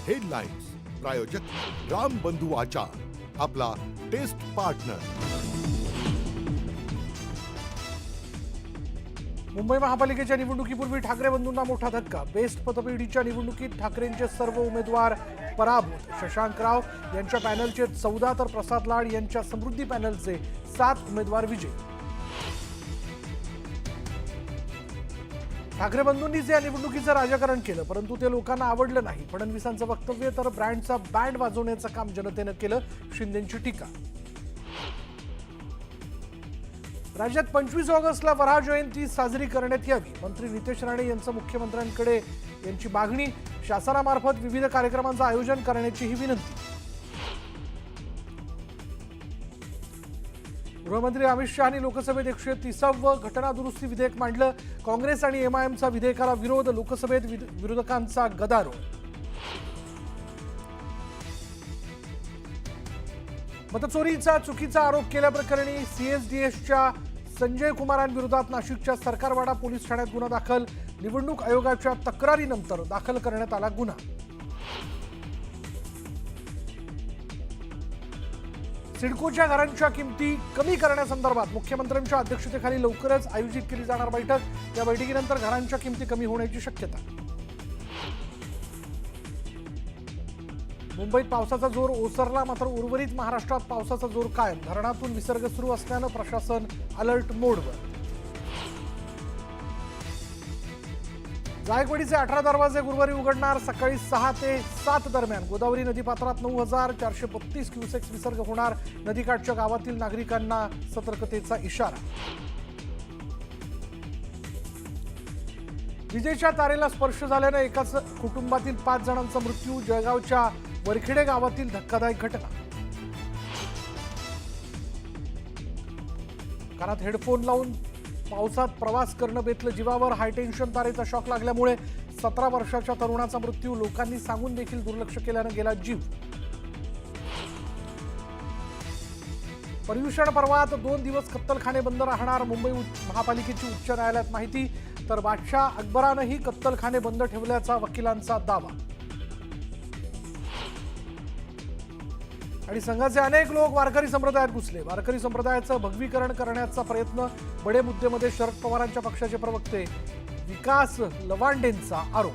Headlines प्रायोजक राम बंधू आचार, आपला टेस्ट पार्टनर। मुंबई महापालिकेच्या निवडणुकीपूर्वी ठाकरे बंधूंना मोठा धक्का। बेस्ट पतपेढीच्या निवडणुकीत ठाकरेंचे सर्व उमेदवार पराभूत। शशांक राव यांच्या पॅनलचे 14 तर प्रसाद लाड यांच्या समृद्धी पॅनलचे 7 उमेदवार विजयी। ठाकरे बंधूंनीच या निवडणुकीचं राजकारण केलं, परंतु ते लोकांना आवडलं नाही। फडणवीसांचं वक्तव्य तर ब्रँडचा बँड वाजवण्याचं काम जनतेनं केलं, शिंदेंची टीका। राज्यात 25 ऑगस्टला वराह जयंती साजरी करण्यात यावी। मंत्री नितेश राणे यांचं मुख्यमंत्र्यांकडे यांची मागणी। शासनामार्फत विविध कार्यक्रमांचं आयोजन करण्याची ही विनंती। गृहमंत्री अमित शहानी लोकसभेत 130वं घटना दुरुस्ती विधेयक मांडलं। काँग्रेस आणि एमआयएमचा विधेयकाला विरोध। लोकसभेत विरोधकांचा गदारोळ। मतचोरीचा चुकीचा आरोप केल्याप्रकरणी सीएसडीएसच्या संजय कुमारांविरोधात नाशिकच्या सरकारवाडा पोलीस ठाण्यात गुन्हा दाखल। निवडणूक आयोगाच्या तक्रारीनंतर दाखल करण्यात आला गुन्हा। सिडकोच्या घरांच्या किमती कमी करण्यासंदर्भात मुख्यमंत्र्यांच्या अध्यक्षतेखाली लवकरच आयोजित केली जाणार बैठक। या बैठकीनंतर घरांच्या किमती कमी होण्याची शक्यता। मुंबईत पावसाचा जोर ओसरला, मात्र उर्वरित महाराष्ट्रात पावसाचा जोर कायम। धरणातून विसर्ग सुरू असल्यानं प्रशासन अलर्ट मोडवर। जायकवाडीचे 18 दरवाजे गुरुवारी उघडणार। सकाळी 6 ते 7 दरम्यान गोदावरी नदीपात्रात 9432 क्युसेक्स विसर्ग होणार। नदीकाठच्या गावातील नागरिकांना सतर्कतेचा इशारा। विजेच्या तारेला स्पर्श झाल्यानं एकाच कुटुंबातील 5 जणांचा मृत्यू। जळगावच्या वरखेडे गावातील धक्कादायक घटना। कानात हेडफोन लावून पावसात प्रवास करणं बेतलं जीवावर। हायटेन्शन तारेचा शॉक लागल्यामुळे 17 वर्षाच्या तरुणाचा मृत्यू। लोकांनी सांगून देखील दुर्लक्ष केल्यानं गेला जीव। पर्युषण पर्वात 2 दिवस कत्तलखाने बंद राहणार। मुंबई महापालिकेची उच्च न्यायालयात माहिती। तर बादशाह अकबरानंही कत्तलखाने बंद ठेवल्याचा वकिलांचा दावा। आणि संघाचे अनेक लोक वारकरी संप्रदायात घुसले। वारकरी संप्रदायाचं भगवीकरण करण्याचा प्रयत्न। बडे मुद्देमध्ये शरद पवारांच्या पक्षाचे प्रवक्ते विकास लवांडेंचा आरोप।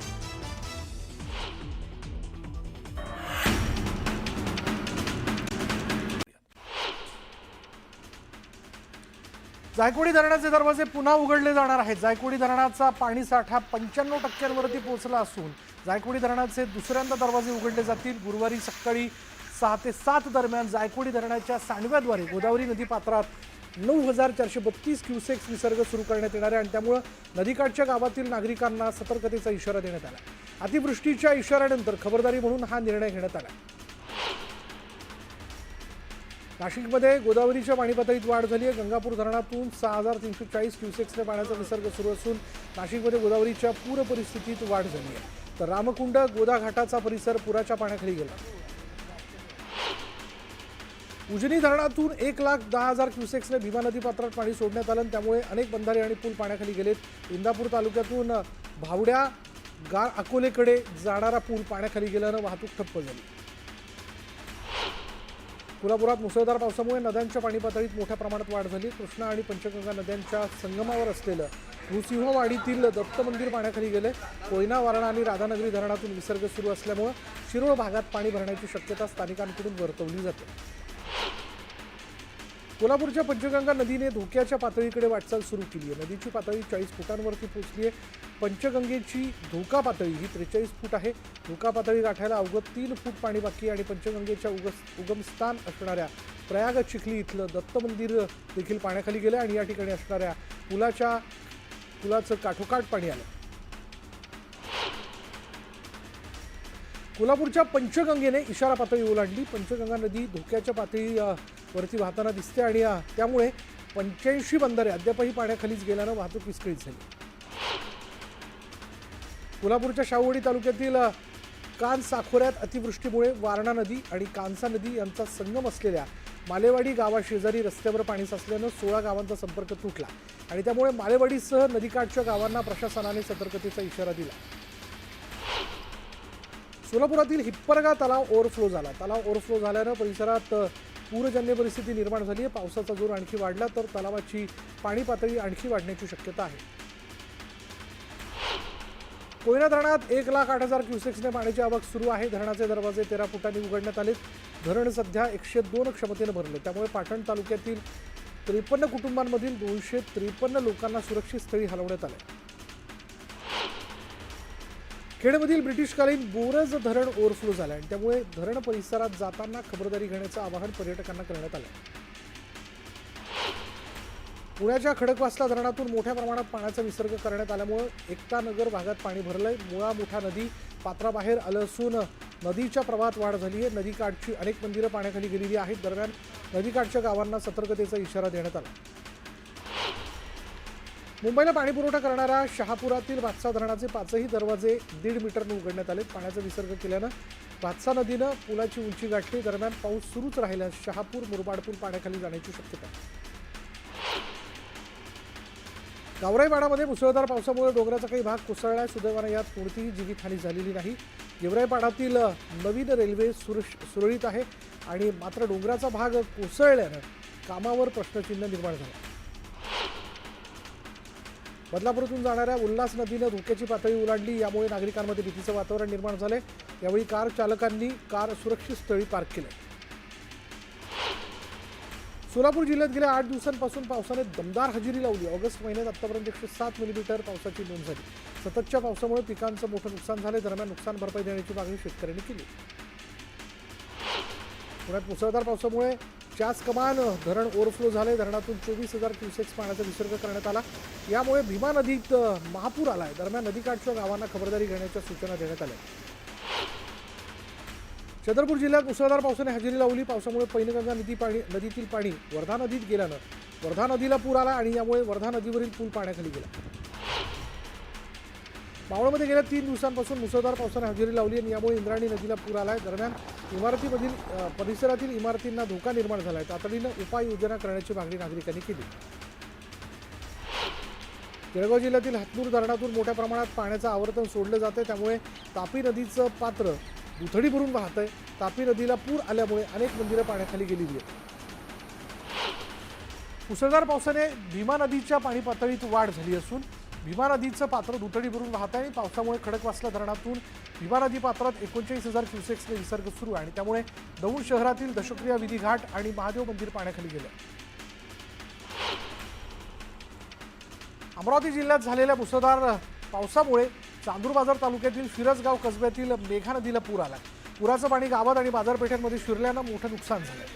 जायकवाडी धरणाचे दरवाजे पुन्हा उघडले जाणार आहेत। जायकवाडी धरणाचा पाणीसाठा 95% पोहोचला असून जायकवाडी धरणाचे दुसऱ्यांदा दरवाजे उघडले जातील। गुरुवारी सकाळी 6 ते 7 दरम्यान जायकवाडी धरणाच्या सांडव्याद्वारे गोदावरी नदीपात्रात 9432 क्युसेक्स विसर्ग सुरू करण्यात येणार आहे आणि त्यामुळे नदीकाठच्या गावातील नागरिकांना सतर्कतेचा इशारा देण्यात आला। अतिवृष्टीच्या इशाऱ्यानंतर खबरदारी म्हणून हा निर्णय घेण्यात आला। नाशिकमध्ये गोदावरीच्या पाणी पातळीत वाढ झाली आहे। गंगापूर धरणातून 6340 क्युसेक्सने पाण्याचा विसर्ग सुरू असून नाशिकमध्ये गोदावरीच्या पूर परिस्थितीत वाढ झाली आहे। तर रामकुंड गोदा घाटाचा परिसर पुराच्या पाण्याखाली गेला। उजनी धरणातून 1,10,000 क्युसेक्सने भीमा नदी पात्रात पाणी सोडण्यात आलं, त्यामुळे अनेक बंधारे आणि पूल पाण्याखाली गेलेत। इंदापूर तालुक्यातून भावड्या गार अकोलेकडे जाणारा पूल पाण्याखाली गेल्यानं वाहतूक ठप्प झाली। कोल्हापुरात मुसळधार पावसामुळे नद्यांच्या पाणी पातळीत मोठ्या प्रमाणात वाढ झाली। कृष्णा आणि पंचगंगा नद्यांच्या संगमावर असलेलं नृसिंहवाडीतील दत्त मंदिर पाण्याखाली गेले। कोयना, वारणा आणि राधानगरी धरणातून विसर्ग सुरू असल्यामुळे शिरोळ भागात पाणी भरण्याची शक्यता स्थानिकांकडून वर्तवली जाते। कोल्हापूरच्या पंचगंगा नदीने धोक्याच्या पातळीकडे वाटचाल सुरू केली आहे। नदीची पातळी 40 फुटांवरती पोहोचली आहे। पंचगंगेची धोका पातळी ही 43 फूट आहे। धोका पातळी गाठायला अवघं 3 फूट पाणी बाकी आणि पंचगंगेच्या उगमस्थान असणाऱ्या प्रयाग चिखली इथलं दत्त मंदिर देखील पाण्याखाली गेलं आणि या ठिकाणी असणाऱ्या पुलाचं काठोकाठ पाणी आलं। कोल्हापूरच्या पंचगंगेने इशारा पातळी ओलांडली। पंचगंगा नदी धोक्याच्या पातळीवरती वाहताना दिसते आणि त्यामुळे 85 बंधारे अद्यापही पाण्याखालीच गेल्यानं वाहतूक विस्कळीत झाली। कोल्हापूरच्या शाहूवाडी तालुक्यातील कान साखोऱ्यात अतिवृष्टीमुळे वारणा नदी आणि कांसा नदी यांचा संगम असलेल्या मालेवाडी गावाशेजारी रस्त्यावर पाणी साचल्यानं 16 गावांचा संपर्क तुटला आणि त्यामुळे मालेवाडीसह नदीकाठच्या गावांना प्रशासनाने सतर्कतेचा इशारा दिला। सोलापुरातील हिप्परगा तलाव ओव्हरफ्लो झाला. तलाव ओव्हरफ्लो झाल्यानं परिसरात पूरजन्य परिस्थिती निर्माण झाली आहे. पावसाचा जोर आणखी वाढला तर तलावाची पाणी पातळी आणखी वाढण्याची शक्यता आहे. कोयना धरणात 1,08,000 क्युसेक्सने पाण्याची आवक सुरू आहे. धरणाचे दरवाजे 13 फुटांनी उघडण्यात आले. धरण सध्या 102 क्षमतेने भरले. त्यामुळे पाटण तालुक्यातील 53 कुटुंबांमधील 253 लोकांना सुरक्षित स्थळी हलवण्यात आले. खेडमधील ब्रिटिशकालीन बोरज धरण ओव्हरफ्लो झाले आणि त्यामुळे धरण परिसरात जाताना खबरदारी घेण्याचं आवाहन पर्यटकांना करण्यात आलं. पुण्याच्या खडकवासला धरणातून मोठ्या प्रमाणात पाण्याचा विसर्ग करण्यात आल्यामुळे एकता नगर भागात पाणी भरलंय. मुळा मुठा नदी पात्राबाहेर आलं असून नदीच्या प्रवाहात वाढ झाली आहे. नदीकाठची अनेक मंदिरं पाण्याखाली गेलेली आहेत. दरम्यान नदीकाठच्या गावांना सतर्कतेचा इशारा देण्यात आला. मुंबईला पाणी पुरवठा करणाऱ्या शहापुरातील भातसा धरणाचे 5ही दरवाजे 1.5 मीटरने उघडण्यात आले. पाण्याचा विसर्ग केल्यानं भातसा नदीनं पुलाची उंची गाठली. दरम्यान पाऊस सुरूच राहिल्यास शहापूर मुरबाड पूल पाण्याखाली जाण्याची शक्यता आहे. गावराईपाडामध्ये मुसळधार पावसामुळे डोंगराचा काही भाग कोसळला. सुदैवाने यात कोणतीही जीवितहानी झालेली नाही. गेवराईपाडातील नवीन रेल्वे सुरळीत आहे आणि मात्र डोंगराचा भाग कोसळल्यानं कामावर प्रश्नचिन्ह निर्माण झालं. बदलापूरतून जाणाऱ्या उल्हास नदीनं धोक्याची पातळी ओलांडली. यामुळे नागरिकांमध्ये भीतीचं वातावरण निर्माण झालंय. यावेळी कार चालकांनी कार सुरक्षित स्थळी पार्क केले. सोलापूर जिल्ह्यात गेल्या 8 दिवसांपासून पावसाने दमदार हजेरी लावली. ऑगस्ट महिन्यात आतापर्यंत 107 मिलीमीटर पावसाची नोंद झाली. सततच्या पावसामुळे पिकांचं मोठं नुकसान झाले. दरम्यान नुकसान भरपाई देण्याची मागणी शेतकऱ्यांनी केली. पुण्यात मुसळधार पावसामुळे चास कमान धरण ओव्हरफ्लो झाले. धरणातून 24,000 क्युसेक्स पाण्याचा विसर्ग करण्यात आला. यामुळे भीमा नदीत महापूर आलाय. दरम्यान नदीकाठच्या गावांना खबरदारी घेण्याच्या सूचना देण्यात आल्या. चंद्रपूर जिल्ह्यात मुसळधार पावसाने हजेरी लावली. पावसामुळे पैनगंगा नदीतील पाणी वर्धा नदीत गेल्यानं वर्धा नदीला पूर आला आणि यामुळे वर्धा नदीवरील पूल पाण्याखाली गेला. मावळमध्ये गेल्या 3 दिवसांपासून मुसळधार पावसाने हजेरी लावली आणि यामुळे इंद्रायणी नदीला पूर आलाय. दरम्यान परिसरातील इमारतींना धोका निर्माण झालाय. तातडीनं उपाययोजना करण्याची मागणी नागरिकांनी केली. जळगाव जिल्ह्यातील हातनूर धरणातून मोठ्या प्रमाणात पाण्याचं आवर्तन सोडलं जातंय. त्यामुळे तापी नदीचं पात्र दुथडी भरून वाहतंय. तापी नदीला पूर आल्यामुळे अनेक मंदिरं पाण्याखाली गेलेली आहेत. मुसळधार पावसाने भीमा नदीच्या पाणी पातळीत वाढ झाली असून भीमा नदीचं पात्र दुथडी भरून वाहत आहे. पावसामुळे खडकवासला धरणातून भीमा नदी पात्रात 39,000 क्युसेक्सने विसर्ग सुरू आहे आणि त्यामुळे दौंड शहरातील दशक्रिया विधी घाट आणि महादेव मंदिर पाण्याखाली गेलं. अमरावती जिल्ह्यात झालेल्या मुसळधार पावसामुळे चांदूरबाजार तालुक्यातील फिरसगाव कसब्यातील मेघा नदीला पूर आला. पुराचं पाणी गावात आणि बाजारपेठांमध्ये शिरल्यानं मोठं नुकसान झालंय.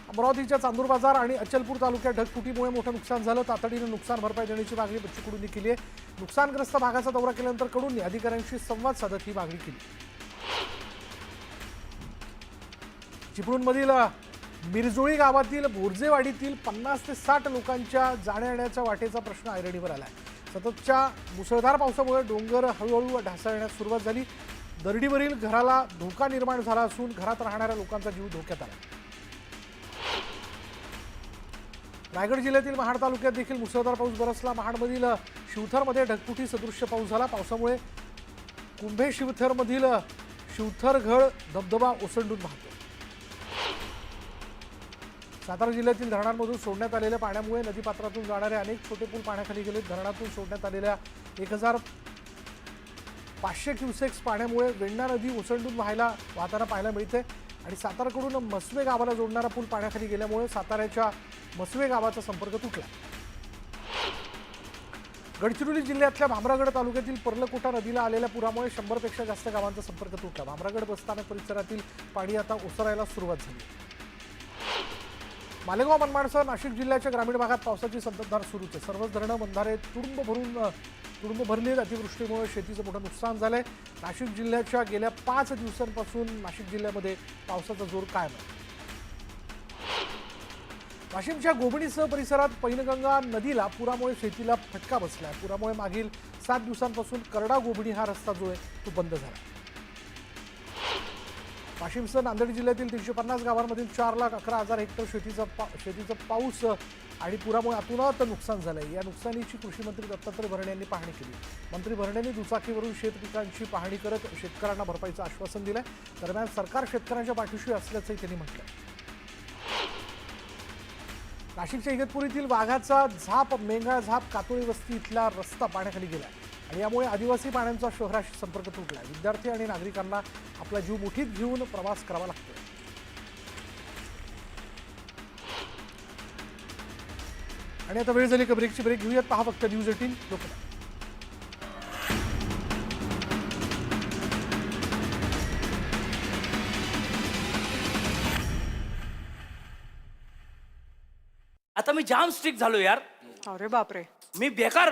अमरावतीच्या चांदूरबाजार आणि अचलपूर तालुक्यात ढगफुटीमुळे मोठं नुकसान झालं. तातडीनं नुकसान भरपाई देण्याची मागणी बच्चू कडूंनी केली आहे. नुकसानग्रस्त भागाचा दौरा केल्यानंतर कडूंनी अधिकाऱ्यांशी संवाद साधत ही मागणी केली. चिपळूणमधील मिरजोळी गावातील बोरजेवाडीतील 50 ते 60 लोकांच्या जाण्या येण्याच्या वाटेचा प्रश्न ऐरणीवर आला आहे. सततच्या मुसळधार पावसामुळे डोंगर हळूहळू ढासळण्यास सुरुवात झाली. दरडीवरील घराला धोका निर्माण झाला असून घरात राहणाऱ्या लोकांचा जीव धोक्यात आला. रायगड जिल्ह्यातील महाड तालुक्यात देखील मुसळधार पाऊस बरसला. महाडमधील शिवथरमध्ये ढगफुटी सदृश्य पाऊस झाला. पावसामुळे कुंभे शिवथरमधील शिवथरघळ धबधबा ओसंडून वाहतो. सातारा जिल्ह्यातील धरणांमधून सोडण्यात आलेल्या पाण्यामुळे नदीपात्रातून जाणारे अनेक छोटे पूल पाण्याखाली गेले. धरणातून सोडण्यात आलेल्या 1,500 क्युसेक्स पाण्यामुळे वेण्णा नदी ओसंडून वाहताना पाहायला मिळते आणि साताराकडून मसवे गावाला जोडणारा पूल पाण्याखाली गेल्यामुळे साताऱ्याच्या मसवे गावाचा संपर्क तुटला. गडचिरोली जिल्ह्यातल्या भामरागड तालुक्यातील पर्लकोटा नदीला आलेल्या पुरामुळे 100 पेक्षा जास्त गावांचा संपर्क तुटला. भामरागड बसस्थानक परिसरातील पाणी आता ओसरायला सुरुवात झाली. मालेगाव मनमाडसह नाशिक जिल्ह्याच्या ग्रामीण भागात पावसाची संततधार सुरूच आहे. सर्वच धरणं बंधारे तुडुंब भरली. अतिवृष्टीमुळे शेतीचं मोठं नुकसान झालंय. नाशिक जिल्ह्याच्या गेल्या 5 दिवसांपासून नाशिक जिल्ह्यामध्ये पावसाचा जोर कायम आहे. वाशिमच्या गोबणीसह परिसरात पैनगंगा नदीला पुरामुळे शेतीला फटका बसलाय. पुरामुळे मागील 7 दिवसांपासून करडा गोबणी हा रस्ता जो आहे तो बंद झाला. वाशिमसह नांदेड जिल्ह्यातील 350 गावांमधील 4,11,000 हेक्टर शेतीचा पाऊस आणि पुरामुळे अतोनात नुकसान झालंय. या नुकसानीची कृषी मंत्री दत्तात्रय भरणे यांनी पाहणी केली. मंत्री भरणेंनी दुचाकीवरून शेत पिकांची पाहणी करत शेतकऱ्यांना भरपाईचं आश्वासन दिलंय. दरम्यान सरकार शेतकऱ्यांच्या पाठीशी असल्याचंही त्यांनी म्हटलंय. नाशिकच्या इगतपुरीतील वाघाचा झाप मेंगा झाप कातोळी वस्ती इथला रस्ता पाण्याखाली गेलाय आणि यामुळे आदिवासी पाड्यांचा शहराशी संपर्क तुटलाय. विद्यार्थी आणि नागरिकांना आपला जीव मुठीत घेऊन प्रवास करावा लागतोय. आणि आता वेळ झाली का ब्रेकची. ब्रेक घेऊयात. पहा फक्त न्यूज 18 लोकमत. आता मी जाम स्ट्रिक्ट झालो यार. अरे बापरे. मी बेकार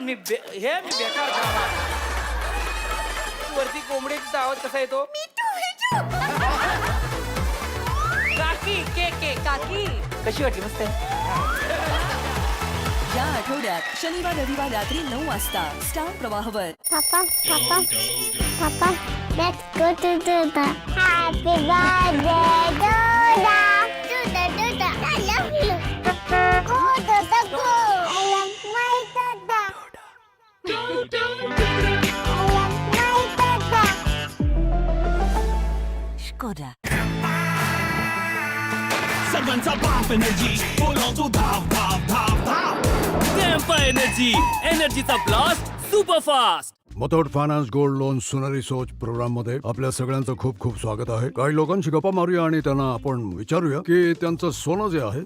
वरती कोंबडीचा आवाज कसा येतो. काकी के के काकी कशी वाटली. मस्त आहे. या आठवड्यात शनिवार रविवार रात्री 9 वाजता star प्रवाहवर. Papa, let's go to Duda. Happy birthday, Duda. Duda, I love you. Go, Duda, go. I love my Duda. I love my Duda. Skoda. सर्वांचा बाप एनर्जी बोलवतो धाव धाव धाव धाव. टेम्पा एनर्जीचा blast super fast. Muthoot Finance gold loan सुनहरी सोच प्रोग्राम मध्ये आपल्या सगळ्यांचं खूप खूप स्वागत आहे. काही लोकांशी गप्पा मारूया आणि त्यांना आपण विचारूया की त्यांचं सोनं जे आहे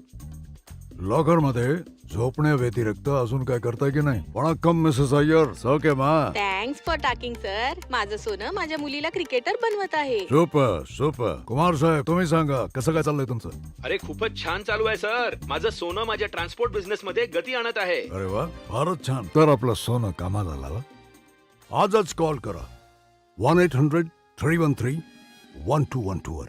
लॉकर मध्ये झोपण्याव्यतिरिक्त अजून काय करताय की नाही. वणक्कम मिसेस अय्यर. सौके मा. Thanks for talking sir. माझं सोनं माझ्या मुलीला क्रिकेटर बनवत आहे. Super super. कुमार साहेब तुम्ही सांगा कसं काय चाललंय तुमचं. अरे खूपच छान चालू आहे सर. माझं सोनं माझ्या ट्रान्सपोर्ट बिझनेस मध्ये गती आणत आहे. अरे वा फारच छान. तर आपलं सोनं कामाला लावा. आजच कॉल करा 1-800-313-1212 वर.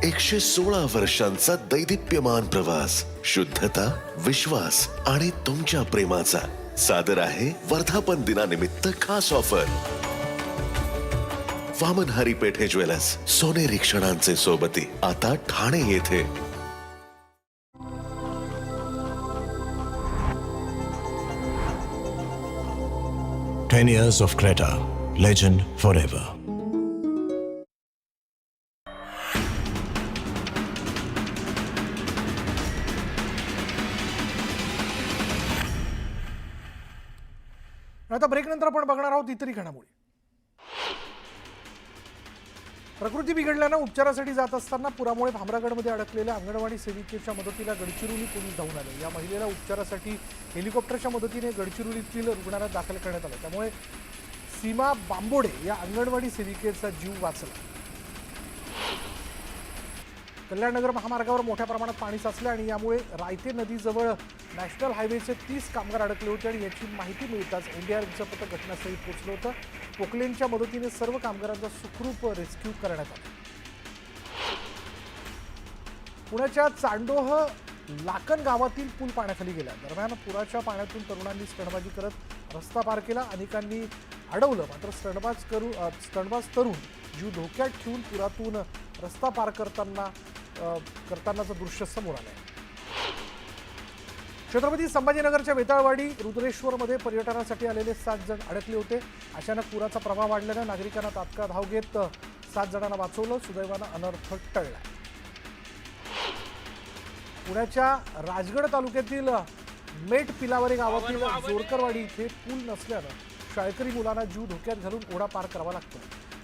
116 वर्षांचा दैदिप्यमान प्रवास, शुद्धता, विश्वास आणि तुमच्या प्रेमाचा सादर आहे वर्धापन दिनानिमित्त खास ऑफर. वामनहारी पेठे ज्वेलर्स, सोनेरी क्षणांचे सोबती, आता ठाणे येथे. Ten years of Creta, legend forever. आता ब्रेक नंतर आपण बघणार आहोत इतरही घडामोडी. प्रकृती बिघडल्यानं उपचारासाठी जात असताना पुरामुळे भामरागडमध्ये अडकलेल्या अंगणवाडी सेविकेच्या मदतीला गडचिरोली पोलीस धावून आले. या महिलेला उपचारासाठी हेलिकॉप्टरच्या मदतीने गडचिरोलीतील रुग्णालयात दाखल करण्यात आलं. त्यामुळे सीमा बांबोडे या अंगणवाडी सेविकेचा जीव वाचला. कल्याणनगर महामार्गावर मोठ्या प्रमाणात पाणी साचले आणि यामुळे रायते नदीजवळ नॅशनल हायवेचे 30 कामगार अडकले होते आणि याची माहिती मिळताच एनडीआरएफचं पथक घटनास्थळी पोहोचलं होतं. पोकलेनच्या मदतीने सर्व कामगारांचा सुखरूप रेस्क्यू करण्यात आला. पुण्याच्या चांडोह लाकण गावातील पूल पाण्याखाली गेला. दरम्यान पुराच्या पाण्यातून तरुणांनी स्टंटबाजी करत रस्ता पार केला. अनेकांनी अडवलं मात्र स्टंटबाज तरुण जीव धोक्यात ठेवून पुरातून रस्ता पार करतानाचं दृश्य समोर आलंय. छत्रपती संभाजीनगरच्या वेताळवाडी रुद्रेश्वरमध्ये पर्यटनासाठी आलेले 7 जण अडकले होते. अचानक पुराचा प्रवाह वाढल्यानं नागरिकांना तात्काळ धाव घेत 7 जणांना वाचवलं. सुदैवानं अनर्थ टळला. पुण्याच्या राजगड तालुक्यातील मेट पिलावरे गावातील जोरकरवाडी इथे पूल नसल्यानं शाळकरी मुलांना जीव धोक्यात घालून ओढा पार करावा लागतो.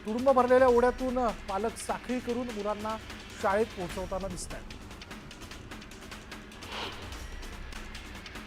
तुडुंब भरलेल्या ओढ्यातून पालक साखळी करून मुलांना शाळेत पोहोचवताना दिसतात.